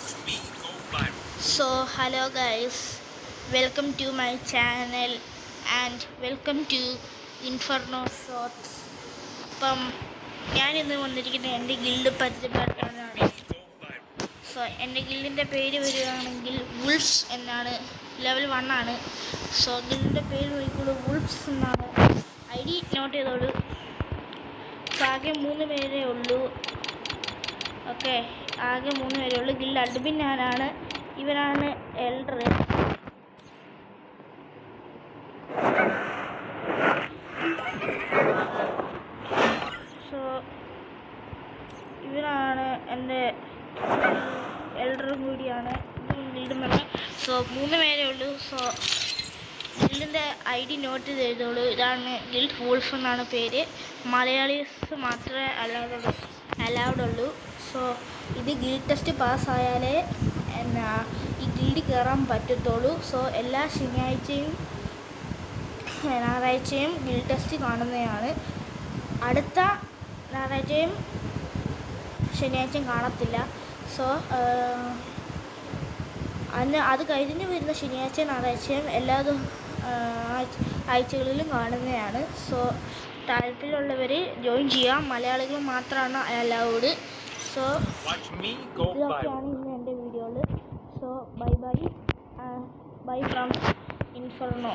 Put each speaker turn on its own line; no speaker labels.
So hello guys, welcome to my channel and welcome to Inferno Shorts. അപ്പം ഞാനിന്ന് വന്നിരിക്കുന്നത് എൻ്റെ ഗിൽഡ് പരിചയപ്പെടുത്താനാണ്. സോ എൻ്റെ ഗിൽഡിൻ്റെ പേര് വരികയാണെങ്കിൽ വുൾഫ്സ് എന്നാണ്. ലെവൽ 1 ആണ്. സോ ഗിൽഡിൻ്റെ പേര് വരികയുള്ളൂ വുൾഫ്സ് എന്നാണ്. ID നോട്ട് ചെയ്തോളൂ. ആകെ 3 പേരേ ഉള്ളൂ. ഓക്കെ, ആകെ 3 പേരേ ഉള്ളൂ. ഗിൽഡ് അഡ്മിൻ ഞാനാണ്. ഇവരാണ് എൽഡർ. സോ ഇവരാണ് എൻ്റെ എൽഡറും കൂടിയാണ്. Guild member. സോ 3 പേരേ ഉള്ളൂ. സോ ഗിൽഡിൻ്റെ ID നോട്ട് ചെയ്തോളൂ. ഇതാണ് ഗിൽഡ് വൂൾഫ് എന്നാണ് പേര്. മലയാളീസ് മാത്രമേ അലൗഡ് ഉള്ളൂ. സോ ഇത് ഗിൽഡ് ടെസ്റ്റ് പാസ്സായാലേ ഈ ഗിൽഡിൽ കയറാൻ പറ്റത്തുള്ളൂ. സോ എല്ലാ ശനിയാഴ്ചയും ഞായറാഴ്ചയും ഗിൽഡ് ടെസ്റ്റ് കാണുന്നതാണ്. അടുത്ത ഞായറാഴ്ചയും ശനിയാഴ്ചയും കാണത്തില്ല. സോ അത് കഴിഞ്ഞ് വരുന്ന ശനിയാഴ്ചയും ഞായറാഴ്ചയും എല്ലാ ആഴ്ചകളിലും കാണുന്നതാണ്. സോ താല്പര്യമുള്ളവർ ജോയിൻ ചെയ്യാം. മലയാളികൾ മാത്രമാണ് അലൗഡ്. സോ ഇതൊക്കെയാണ് ഇന്ന് എൻ്റെ വീഡിയോയിൽ. So bye from inferno.